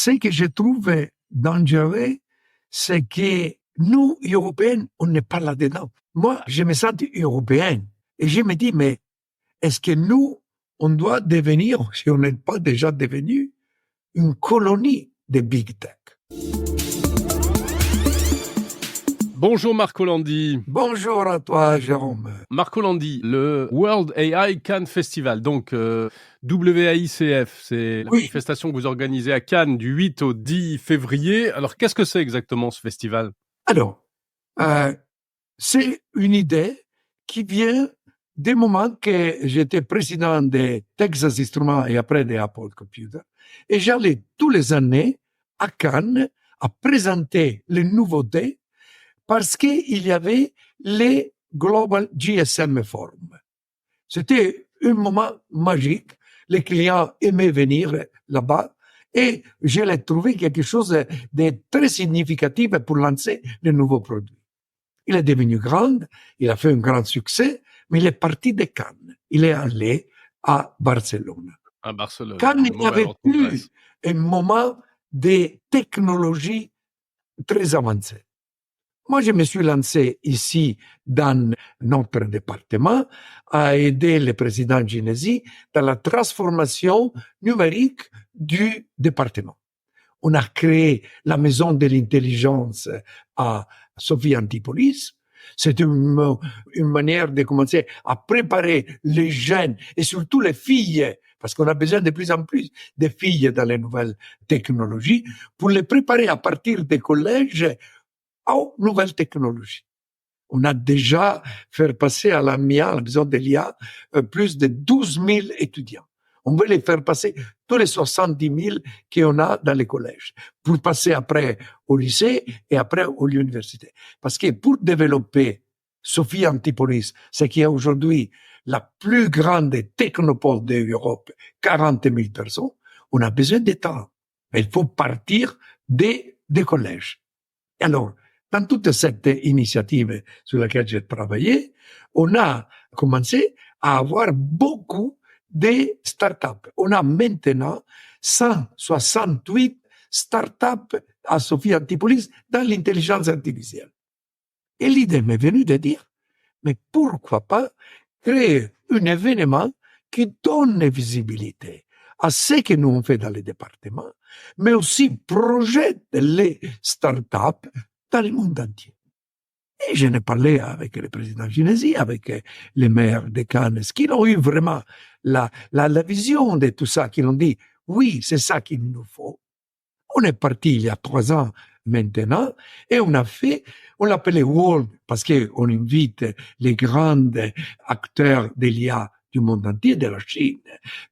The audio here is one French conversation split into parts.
Ce que je trouve dangereux, c'est que nous, Européens, on n'est pas là-dedans. Moi, je me sens européen et je me dis, mais est-ce que nous, on doit devenir, si on n'est pas déjà devenu, une colonie de Big Tech? Bonjour Marco Landi. Bonjour à toi, Jérôme. Marco Landi, le World AI Cannes Festival, donc WAICF, c'est la manifestation que vous organisez à Cannes du 8 au 10 février. Alors, qu'est-ce que c'est exactement ce festival? Alors, c'est une idée qui vient du moment que j'étais président de Texas Instruments et après de Apple Computer. Et j'allais tous les années à Cannes à présenter les nouveautés parce qu'il y avait les Global GSM Forum. C'était un moment magique. Les clients aimaient venir là-bas et je l'ai trouvé quelque chose de très significatif pour lancer de nouveaux produits. Il est devenu grand, il a fait un grand succès, mais il est parti de Cannes. Il est allé à Barcelone. À Barcelone. Cannes, il n'y avait plus un moment de technologie très avancée. Moi, je me suis lancé ici dans notre département à aider le président Genesi dans la transformation numérique du département. On a créé la maison de l'intelligence à Sophie Antipolis. C'est une manière de commencer à préparer les jeunes et surtout les filles, parce qu'on a besoin de plus en plus de filles dans les nouvelles technologies, pour les préparer à partir des collèges aux nouvelles technologies. On a déjà fait passer à la MIA, à la maison de l'IA, plus de 12 000 étudiants. On veut les faire passer tous les 70 000 qu'on a dans les collèges, pour passer après au lycée et après à l'université. Parce que pour développer Sophie Antipolis, ce qui est aujourd'hui la plus grande technopole d'Europe, 40 000 personnes, on a besoin de temps. Il faut partir des collèges. Alors, dans toute cette initiative sur laquelle j'ai travaillé, on a commencé à avoir beaucoup de startups. On a maintenant 168 startups à Sophie Antipolis dans l'intelligence artificielle. Et l'idée m'est venue de dire, mais pourquoi pas créer un événement qui donne visibilité à ce que nous on fait dans les départements, mais aussi projette les startups dans le monde entier. Et je n'ai parlé avec le président Genesi, avec les maires de Cannes, qui ont eu vraiment la vision de tout ça, qui ont dit, oui, c'est ça qu'il nous faut. On est parti il y a 3 ans maintenant, et on l'appelait World, parce qu'on invite les grands acteurs de l'IA du monde entier, de la Chine,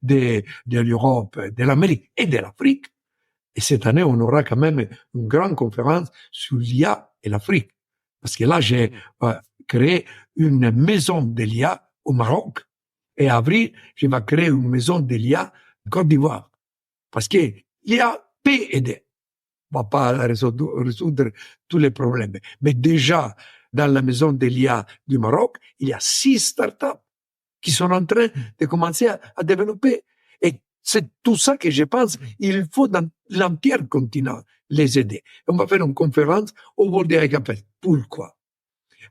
de l'Europe, de l'Amérique et de l'Afrique. Et cette année, on aura quand même une grande conférence sur l'IA et l'Afrique. Parce que là, j'ai créé une maison de l'IA au Maroc. Et en avril, je vais créer une maison de l'IA en Côte d'Ivoire. Parce que l'IA peut aider. On va pas résoudre tous les problèmes. Mais déjà, dans la maison de l'IA du Maroc, il y a 6 startups qui sont en train de commencer à développer. Et c'est tout ça que je pense, il faut dans l'entier continent les aider. On va faire une conférence au World AI Campus. Pourquoi?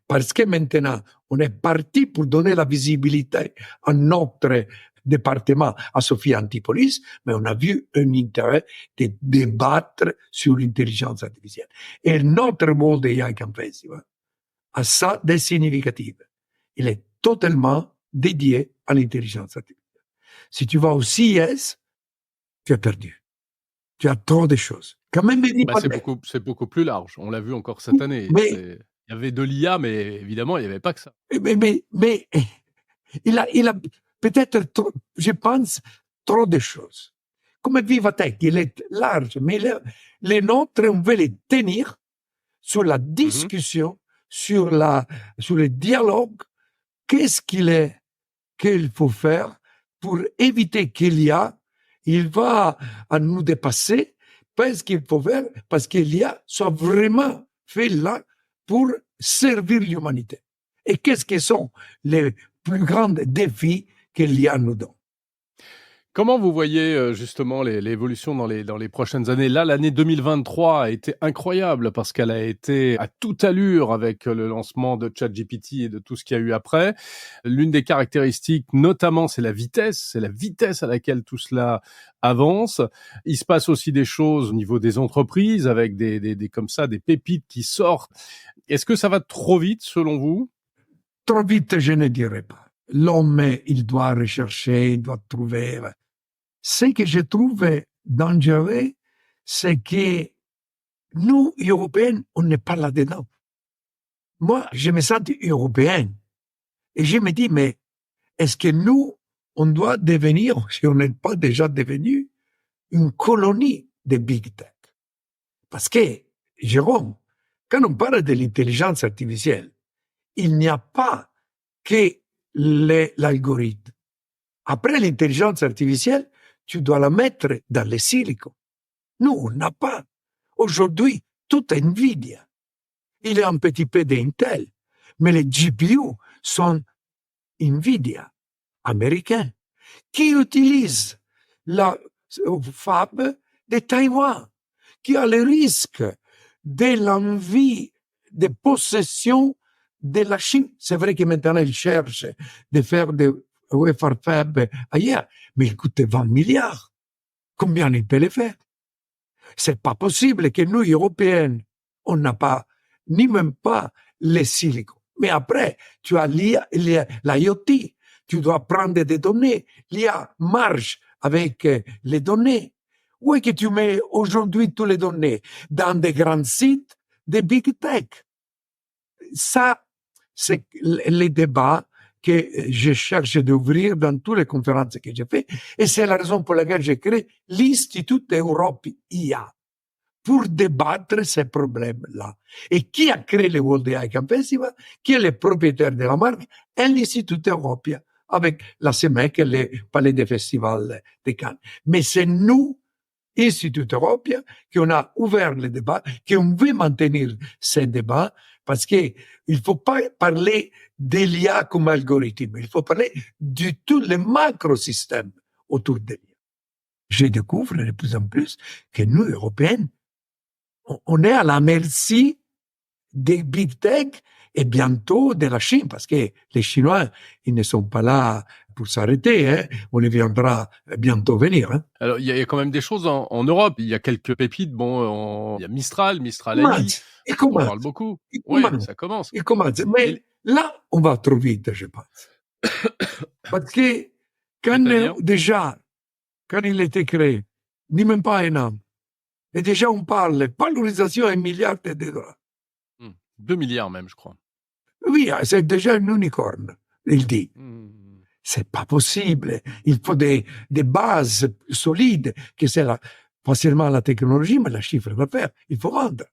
Parce que maintenant, on est parti pour donner la visibilité à notre département, à Sophie Antipolis, mais on a vu un intérêt de débattre sur l'intelligence artificielle. Et notre World AI Campus a ça de significatif. Il est totalement dédié à l'intelligence artificielle. Si tu vas au CES, tu as perdu. Tu as trop de choses. Quand même, c'est beaucoup plus large. On l'a vu encore cette année. Il y avait de l'IA, mais évidemment, il n'y avait pas que ça. Mais il a peut-être, je pense, trop de choses. Comme Vivatech, il est large, mais les nôtres, on veut les tenir sur la discussion, sur le dialogue. Qu'est-ce qu'il faut faire pour éviter il va à nous dépasser, parce qu'il faut faire, parce qu'il y a soit vraiment fait là pour servir l'humanité. Et qu'est-ce que sont les plus grands défis qu'il y a nous donne? Comment vous voyez justement l'évolution dans les prochaines années? Là, l'année 2023 a été incroyable parce qu'elle a été à toute allure avec le lancement de ChatGPT et de tout ce qu'il y a eu après. L'une des caractéristiques, notamment, c'est la vitesse. C'est la vitesse à laquelle tout cela avance. Il se passe aussi des choses au niveau des entreprises avec des comme ça, des pépites qui sortent. Est-ce que ça va trop vite selon vous? Trop vite, je ne dirais pas. L'homme, il doit rechercher, il doit trouver. Ce que je trouve dangereux, c'est que nous, Européens, on n'est pas là-dedans. Moi, je me sens européen. Et je me dis, mais est-ce que nous, on doit devenir, si on n'est pas déjà devenu, une colonie de Big Tech? Parce que, Jérôme, quand on parle de l'intelligence artificielle, il n'y a pas que l'algorithme. Après l'intelligence artificielle, tu dois la mettre dans les silicon. Nous, on n'a pas. Aujourd'hui, tout est Nvidia. Il y a un petit peu d'Intel, mais les GPU sont Nvidia, américains, qui utilisent la fab de Taïwan, qui a le risque de l'envie de possession de la Chine. C'est vrai que maintenant, ils cherchent de faire des wafer fab ailleurs, mais il coûte 20 milliards. Combien il peut le faire? C'est pas possible que nous, Européens, on n'a pas, ni même pas les silicon. Mais après, tu as l'IoT, tu dois prendre des données, l'IA marche avec les données. Où est-ce que tu mets aujourd'hui toutes les données? Dans des grands sites de Big Tech. Ça, c'est les débats que je cherche d'ouvrir dans toutes les conférences que j'ai faites, et c'est la raison pour laquelle j'ai créé l'Institut Europe IA, pour débattre ces problèmes-là. Et qui a créé le World AI Camp Festival? Qui est le propriétaire de la marque? Et l'Institut Europia, avec la CEMEC et le Palais des Festivals de Cannes. Mais c'est nous, Institut Europia, qui on a ouvert le débat, qui on veut maintenir ces débats, parce que il faut pas parler de l'IA comme algorithme, il faut parler de tout le macrosystème autour de l'IA. Je découvre de plus en plus que nous, Européens, on est à la merci des big tech et bientôt de la Chine, parce que les Chinois, ils ne sont pas là pour s'arrêter, hein. On les viendra bientôt venir. Hein. Alors, il y a quand même des choses en Europe. Il y a quelques pépites. Bon, il y a Mistral AI, Il on parle beaucoup. Oui, ça commence. Il commence. Mais là, on va trop vite, je pense. Parce que déjà, quand il a été créé, ni même pas un an, et déjà on parle valorisation à $1 milliard. 2 milliards même, je crois. Oui, c'est déjà un unicorne, il dit. C'est pas possible. Il faut des bases solides, que c'est pas seulement la technologie, mais la chiffre d'affaires. Il faut vendre.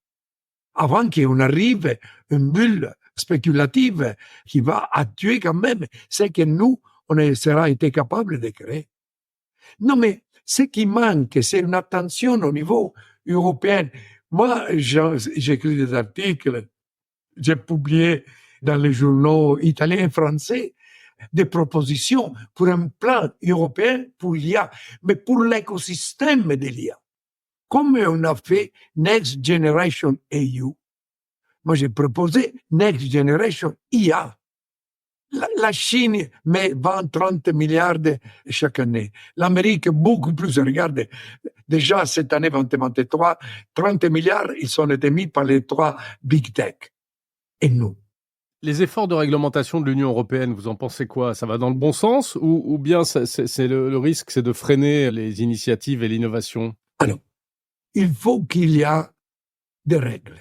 Avant qu'on arrive à une bulle spéculative qui va tuer quand même ce que nous, on sera été capable de créer. Non, mais ce qui manque, c'est une attention au niveau européen. Moi, j'écris des articles, j'ai publié dans les journaux italiens et français des propositions pour un plan européen pour l'IA, mais pour l'écosystème de l'IA. Comme on a fait Next Generation EU, moi j'ai proposé Next Generation IA. La Chine met 20-30 milliards chaque année. L'Amérique, beaucoup plus. Regardez, déjà cette année 2023, 30 milliards, ils sont été mis par les 3 big tech. Et nous? Les efforts de réglementation de l'Union européenne, vous en pensez quoi? Ça va dans le bon sens ou bien c'est le risque, c'est de freiner les initiatives et l'innovation? Alors, il faut qu'il y ait des règles.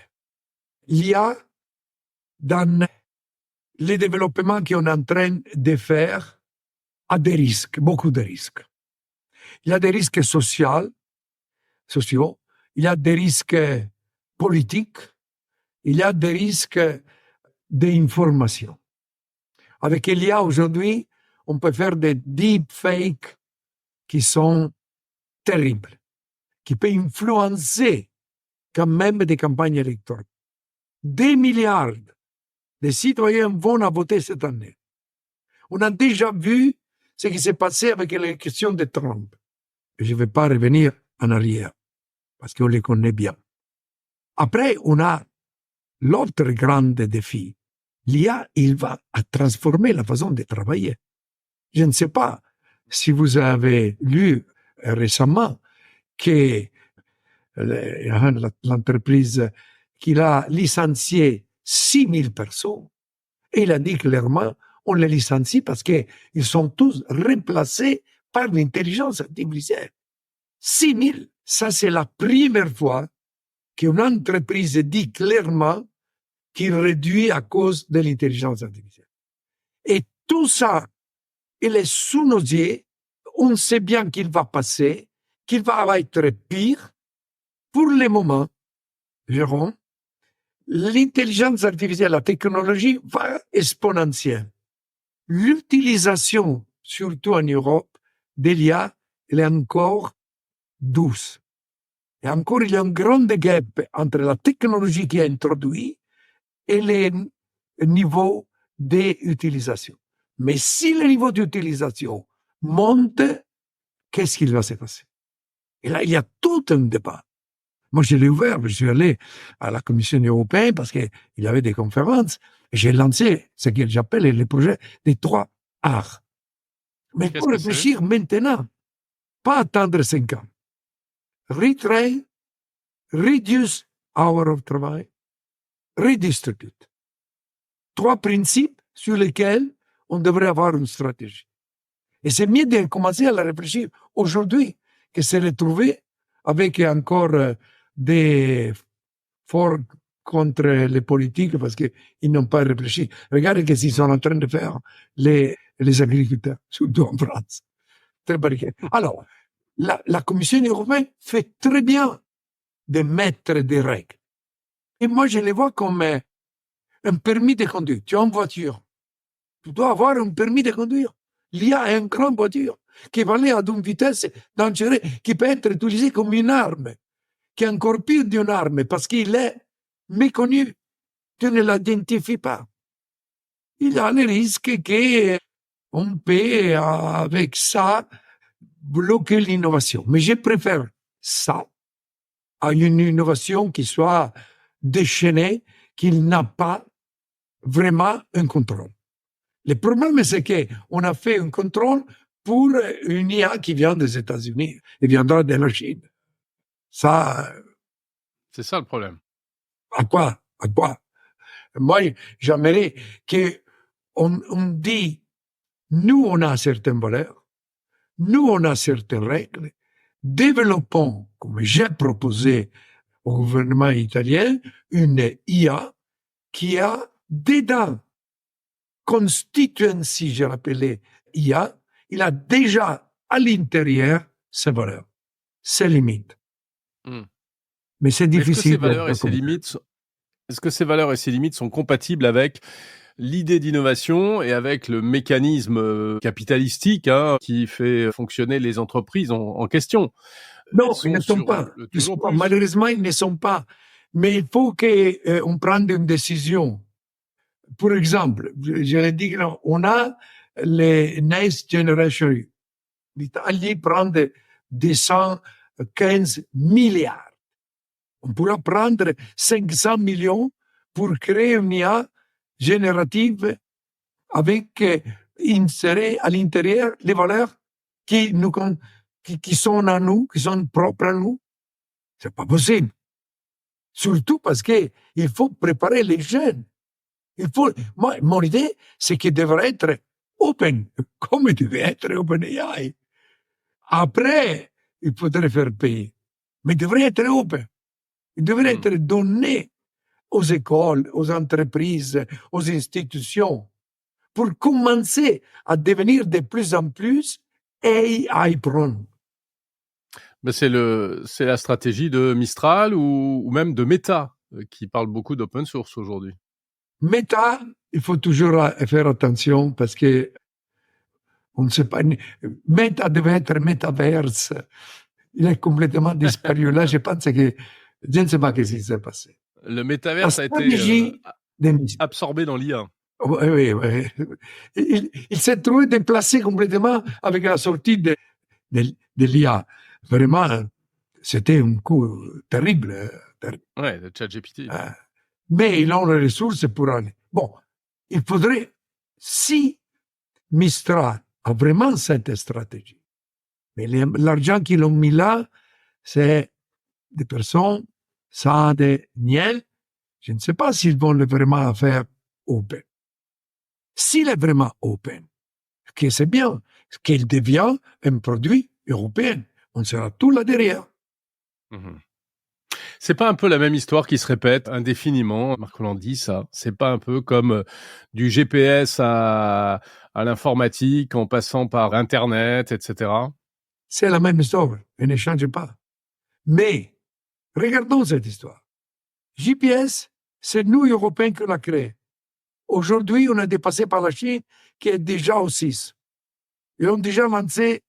Il y a dans les développements qu'on est en train de faire à des risques, beaucoup de risques. Il y a des risques sociaux, il y a des risques politiques, il y a des risques d'information. Avec l'IA aujourd'hui, on peut faire des deepfakes qui sont terribles, qui peuvent influencer quand même des campagnes électorales. 2 milliards de citoyens vont voter cette année. On a déjà vu ce qui s'est passé avec les questions de Trump. Je ne vais pas revenir en arrière, parce qu'on les connaît bien. Après, on a l'autre grand défi. L'IA, il va transformer la façon de travailler. Je ne sais pas si vous avez lu récemment que l'entreprise qu'il a licencié 6000 personnes, et il a dit clairement, on les licencie parce qu'ils sont tous remplacés par l'intelligence artificielle. 6000, ça c'est la première fois qu'une entreprise dit clairement qu'il réduit à cause de l'intelligence artificielle. Et tout ça, il est sous nos yeux, on sait bien qu'il va passer, qu'il va être pire. Pour le moment, Jérôme, l'intelligence artificielle, la technologie va exponentielle. L'utilisation, surtout en Europe, de l'IA, elle est encore douce. Et encore, il y a un grand gap entre la technologie qui est introduite et les niveaux d'utilisation. Mais si le niveau d'utilisation monte, qu'est-ce qui va se passer? Et là, il y a tout un débat. Moi, je l'ai ouvert, je suis allé à la Commission européenne parce qu'il y avait des conférences et j'ai lancé ce que j'appelle le projet des 3 R. Mais il faut réfléchir maintenant, pas attendre 5 ans. Retrain, reduce hour of travail, redistribute. 3 principes sur lesquels on devrait avoir une stratégie. Et c'est mieux de commencer à la réfléchir aujourd'hui que se retrouver avec encore des forts contre les politiques parce qu'ils n'ont pas réfléchi. Regardez ce qu'ils sont en train de faire les agriculteurs, surtout en France. Très barriqué. Alors, la Commission européenne fait très bien de mettre des règles. Et moi, je les vois comme un permis de conduire. Tu as une voiture. Tu dois avoir un permis de conduire. L'IA est une grande voiture qui va aller à une vitesse dangereuse, qui peut être utilisée comme une arme, qui est encore pire d'une arme parce qu'il est méconnu. Tu ne l'identifies pas. Il y a le risque qu'on peut, avec ça, bloquer l'innovation. Mais je préfère ça à une innovation qui soit déchaînée, qu'il n'a pas vraiment un contrôle. Le problème, c'est qu'on a fait un contrôle pour une IA qui vient des États-Unis et viendra de la Chine. Ça. C'est ça le problème. À quoi? Moi, j'aimerais qu'on dit, nous, on a certaines valeurs, nous, on a certaines règles, développons, comme j'ai proposé au gouvernement italien, une IA qui a dedans constituency, j'ai appelé IA, il a déjà à l'intérieur ses valeurs, ses limites. Mais c'est difficile. Est-ce que ces valeurs et ces limites sont compatibles avec l'idée d'innovation et avec le mécanisme capitalistique qui fait fonctionner les entreprises en question? Non, ils ne sont pas. Malheureusement, ils ne sont pas. Mais il faut qu'on prenne une décision. Pour exemple, je l'ai dit, on a les Next Generation EU. L'Italie prend 215 milliards. On pourra prendre 500 millions pour créer une IA générative avec insérer à l'intérieur les valeurs qui sont à nous, qui sont propres à nous. C'est pas possible. Surtout parce que il faut préparer les jeunes. Mon idée, c'est qu'il devrait être open, comme il devait être OpenAI. Après, il faudrait faire payer. Mais il devrait être open. Il devrait être donné aux écoles, aux entreprises, aux institutions, pour commencer à devenir de plus en plus AI-prone. Ben c'est la stratégie de Mistral ou même de Meta, qui parle beaucoup d'open source aujourd'hui. Meta, il faut toujours faire attention parce que on ne sait pas. Meta devait être Metaverse. Il est complètement disparu. Là, je pense que je ne sais pas ce qui s'est passé. Le Metaverse a été absorbé dans l'IA. Oui, oui. Il s'est trouvé déplacé complètement avec la sortie de l'IA. Vraiment, c'était un coup terrible. Ouais, le ChatGPT. Mais ils ont les ressources pour aller. Bon, il faudrait, si Mistral a vraiment cette stratégie, mais l'argent qu'ils ont mis là, c'est des personnes sans des niels. Je ne sais pas s'ils vont le vraiment faire open. S'il est vraiment open, que c'est bien, qu'il devient un produit européen, on sera tout là derrière. Mmh. C'est pas un peu la même histoire qui se répète indéfiniment, Marc Rolandi, ça? C'est pas un peu comme du GPS à l'informatique en passant par Internet, etc.? C'est la même histoire, elle ne change pas. Mais, regardons cette histoire. GPS, c'est nous, Européens, qui l'a créé. Aujourd'hui, on est dépassé par la Chine, qui est déjà au 6. Ils ont déjà lancé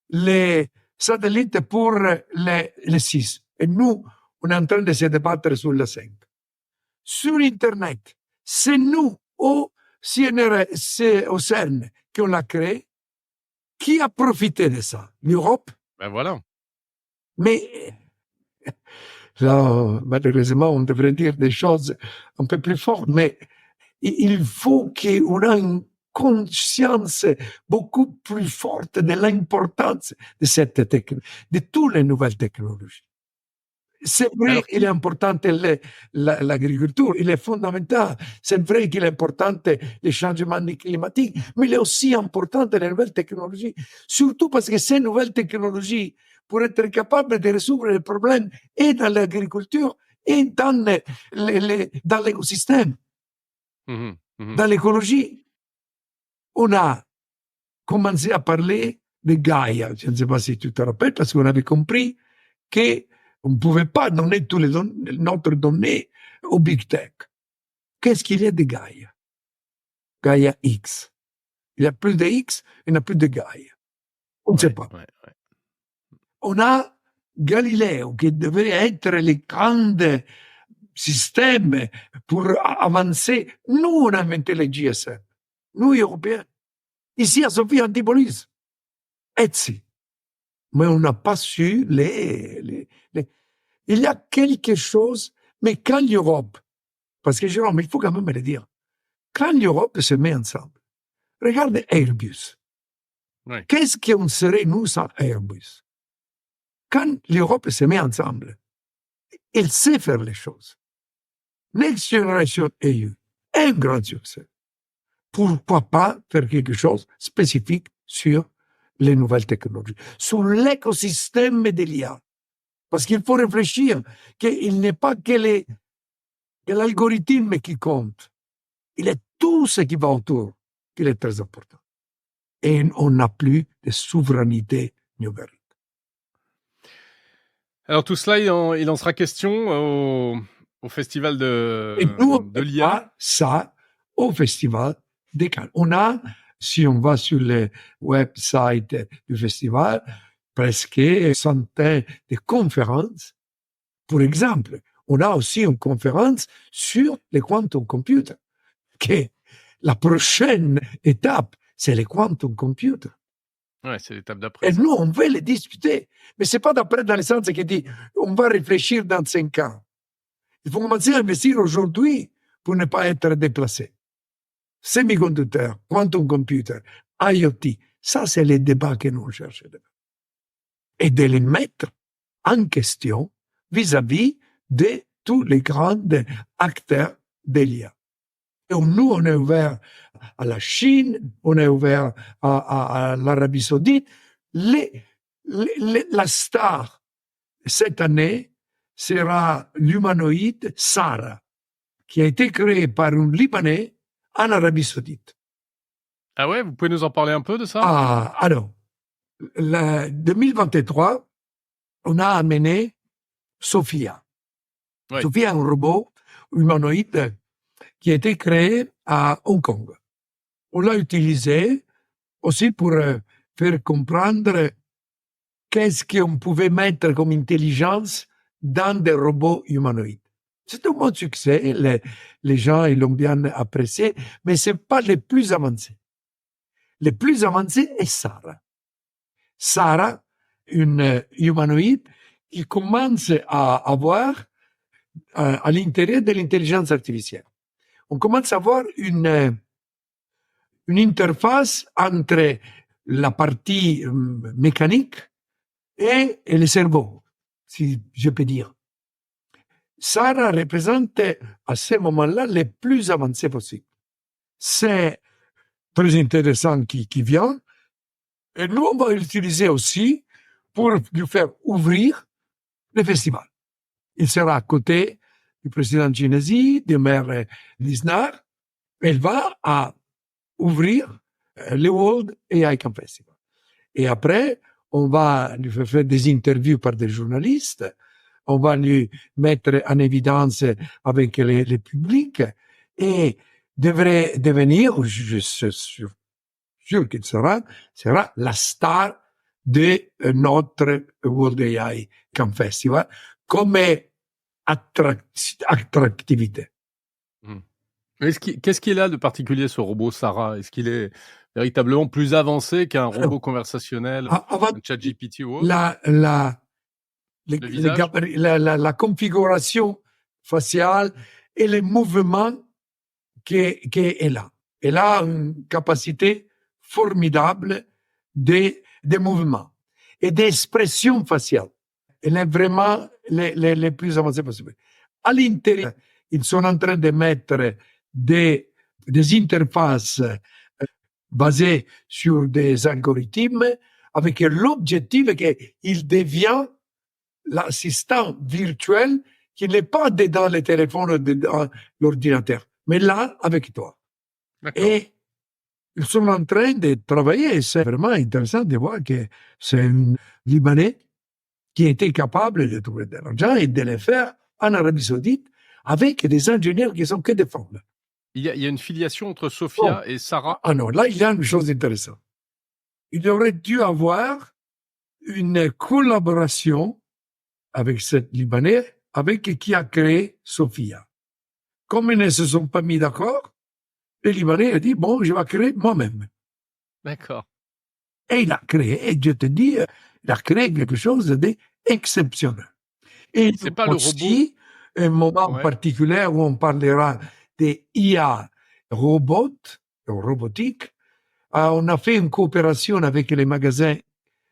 les satellites pour les 6. Et nous, on est en train de se débattre sur le 5. Sur Internet, c'est nous, au CERN, qu'on l'a créé. Qui a profité de ça? L'Europe? Ben voilà. Mais là, malheureusement, on devrait dire des choses un peu plus fortes, mais il faut qu'on ait une conscience beaucoup plus forte de l'importance de cette technologie, de toutes les nouvelles technologies. C'est vrai qu'il est important l'agriculture, il est fondamental. C'est vrai qu'il est important les changements climatiques, mais il est aussi important les nouvelles technologies. Surtout parce que ces nouvelles technologies, pour être capables de résoudre les problèmes et dans l'agriculture et dans l'écosystème, dans l'écologie, on a commencé à parler de Gaïa. Je ne sais pas si tu te rappelles, parce qu'on avait compris qu'on ne pouvait pas donner tous notre données au Big Tech. Qu'est-ce qu'il y a de Gaïa? Gaïa X. Il y a plus de X, il n'y a plus de Gaïa. On ne sait pas. Ouais. On a Galileo, qui devait être le grand système pour avancer. Nous, on a inventé les GSM. Nous, Européens. Ici, à Sophie Antipolis. Etsy. Mais on n'a pas su Il y a quelque chose, mais quand l'Europe, parce que Jérôme, il faut quand même le dire, quand l'Europe se met ensemble, regarde Airbus. Ouais. Qu'est-ce qu'on serait, nous, sans Airbus? Quand l'Europe se met ensemble, elle sait faire les choses. Next Generation EU est un grand succès. Pourquoi pas faire quelque chose de spécifique sur les nouvelles technologies, sur l'écosystème de l'IA? Parce qu'il faut réfléchir qu'il n'est pas que l'algorithme qui compte. Il est tout ce qui va autour qui est très important. Et on n'a plus de souveraineté numérique. Alors tout cela, il en sera question au festival Et nous, on de l'IA. ça au festival de Cannes. On a, si on va sur le website du festival, presque centaines de conférences. Pour exemple, on a aussi une conférence sur les quantum computers, que la prochaine étape, c'est les quantum computers. Ouais, c'est l'étape d'après. Et nous, on veut les discuter. Mais c'est pas d'après dans le sens qui dit, on va réfléchir dans 5 ans. Il faut commencer à investir aujourd'hui pour ne pas être déplacé. Semi-conducteurs, quantum computer, IoT, ça c'est les débats que nous cherchons. Et de les mettre en question vis-à-vis de tous les grands acteurs de l'IA. Et nous, on est ouvert à la Chine, on est ouvert à l'Arabie Saoudite. La star cette année sera l'humanoïde Sarah, qui a été créé par un Libanais en Arabie Saoudite. Ah ouais, vous pouvez nous en parler un peu de ça? Alors, 2023, on a amené Sophia. Ouais. Sophia est un robot humanoïde qui a été créé à Hong Kong. On l'a utilisé aussi pour faire comprendre qu'est-ce qu'on pouvait mettre comme intelligence dans des robots humanoïdes. C'est un bon succès. Les gens, ils l'ont bien apprécié, mais c'est pas les plus avancés. Les plus avancés est Sarah. Sarah, une humanoïde qui commence à avoir à l'intérieur de l'intelligence artificielle. On commence à avoir une interface entre la partie mécanique et le cerveau, si je peux dire. Sarah représente à ce moment-là les plus avancés possibles. C'est très intéressant qui vient. Et nous, on va l'utiliser aussi pour lui faire ouvrir le festival. Il sera à côté du président Genesi, du maire Lisnard. Elle va à ouvrir le World AI Camp Festival. Et après, on va lui faire des interviews par des journalistes. On va lui mettre en évidence avec les publics et devrait devenir, je suis sûr qu'il sera la star de notre World AI Camp Festival comme attractivité. Qu'est-ce qu'il a de particulier, ce robot Sarah? Est-ce qu'il est véritablement plus avancé qu'un robot conversationnel, un ChatGPT ou autre? La configuration faciale et les mouvements qu'elle a. Elle a une capacité formidable de mouvements et d'expression faciale. Elle est vraiment les plus avancées possibles. À l'intérieur, ils sont en train de mettre des interfaces basées sur des algorithmes avec l'objectif qu'il devient l'assistant virtuel qui n'est pas dedans le téléphone ou dedans l'ordinateur, mais là, avec toi. D'accord. Et ils sont en train de travailler et c'est vraiment intéressant de voir que c'est un Libanais qui était capable de trouver de l'argent et de le faire en Arabie Saoudite avec des ingénieurs qui sont que des femmes. Il y a une filiation entre Sophia et Sarah? Ah non, là, il y a une chose intéressante. Il aurait dû avoir une collaboration avec cette Libanais, avec qui a créé Sophia. Comme ils ne se sont pas mis d'accord, le Libanais a dit, bon, je vais créer moi-même. D'accord. Et il a créé, et je te dis, il a créé quelque chose d'exceptionnel. Et c'est pas aussi, un moment particulier où on parlera des IA robotique. On a fait une coopération avec les magasins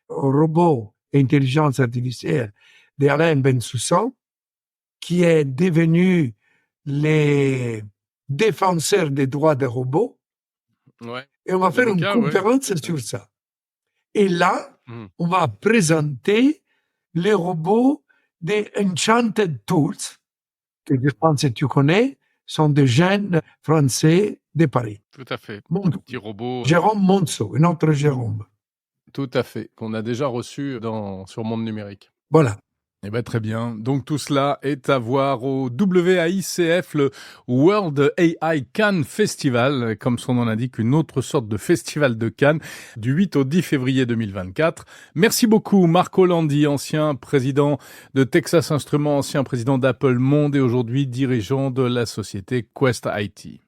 robots et intelligence artificielle d'Alain Bensoussan, qui est devenu les défenseurs des droits des robots. Ouais. Et on va faire une conférence sur ça. Et là, on va présenter les robots des Enchanted Tools, que je pense que tu connais, sont des jeunes Français de Paris. Tout à fait. Petit robot. Jérôme Monceau, notre Jérôme. Tout à fait, qu'on a déjà reçu sur Monde Numérique. Voilà. Eh ben, très bien. Donc tout cela est à voir au WAICF, le World AI Cannes Festival, comme son nom l'indique, une autre sorte de festival de Cannes, du 8 au 10 février 2024. Merci beaucoup Marco Landi, ancien président de Texas Instruments, ancien président d'Apple Monde et aujourd'hui dirigeant de la société Quest IT.